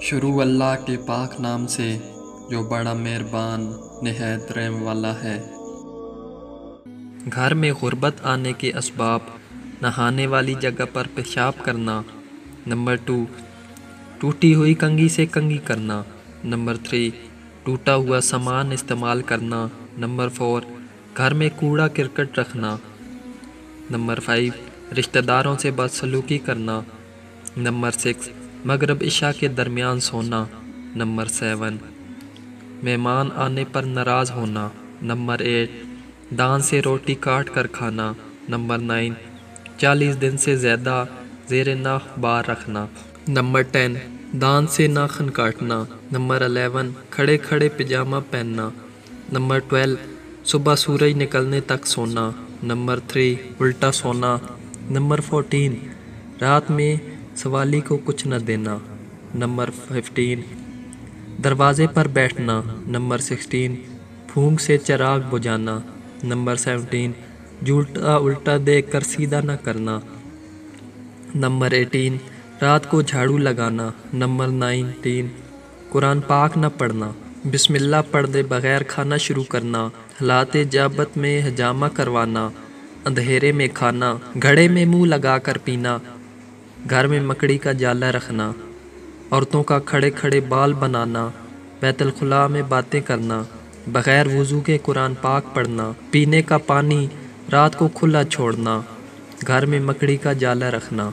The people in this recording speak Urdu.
شروع اللہ کے پاک نام سے جو بڑا مہربان نہایت رحم والا ہے۔ گھر میں غربت آنے کے اسباب: نہانے والی جگہ پر پیشاب کرنا۔ نمبر 2، ٹوٹی ہوئی کنگھی سے کنگھی کرنا۔ نمبر 3، ٹوٹا ہوا سامان استعمال کرنا۔ نمبر 4، گھر میں کوڑا کرکٹ رکھنا۔ نمبر 5، رشتہ داروں سے بدسلوکی کرنا۔ نمبر 6، مغرب عشاء کے درمیان سونا۔ نمبر 7، مہمان آنے پر ناراض ہونا۔ نمبر 8، دان سے روٹی کاٹ کر کھانا۔ نمبر 9، 40 دن سے زیادہ زیر ناف بال رکھنا۔ نمبر 10، دان سے ناخن کاٹنا۔ نمبر 11، کھڑے کھڑے پجامہ پہننا۔ نمبر 12، صبح سورج نکلنے تک سونا۔ نمبر 3، الٹا سونا۔ نمبر 14، رات میں سوالی کو کچھ نہ دینا۔ نمبر 15، دروازے پر بیٹھنا۔ نمبر 16، پھونک سے چراغ بجھانا۔ نمبر 17، جھوٹا الٹا دیکھ کر سیدھا نہ کرنا۔ نمبر 18، رات کو جھاڑو لگانا۔ نمبر 19، قرآن پاک نہ پڑھنا۔ بسم اللہ پڑھے بغیر کھانا شروع کرنا۔ حالات جابت میں حجامہ کروانا۔ اندھیرے میں کھانا۔ گھڑے میں منہ لگا کر پینا۔ گھر میں مکڑی کا جالا رکھنا۔ عورتوں کا کھڑے کھڑے بال بنانا۔ بیت الخلاء میں باتیں کرنا۔ بغیر وضو کے قرآن پاک پڑھنا۔ پینے کا پانی رات کو کھلا چھوڑنا۔ گھر میں مکڑی کا جالا رکھنا۔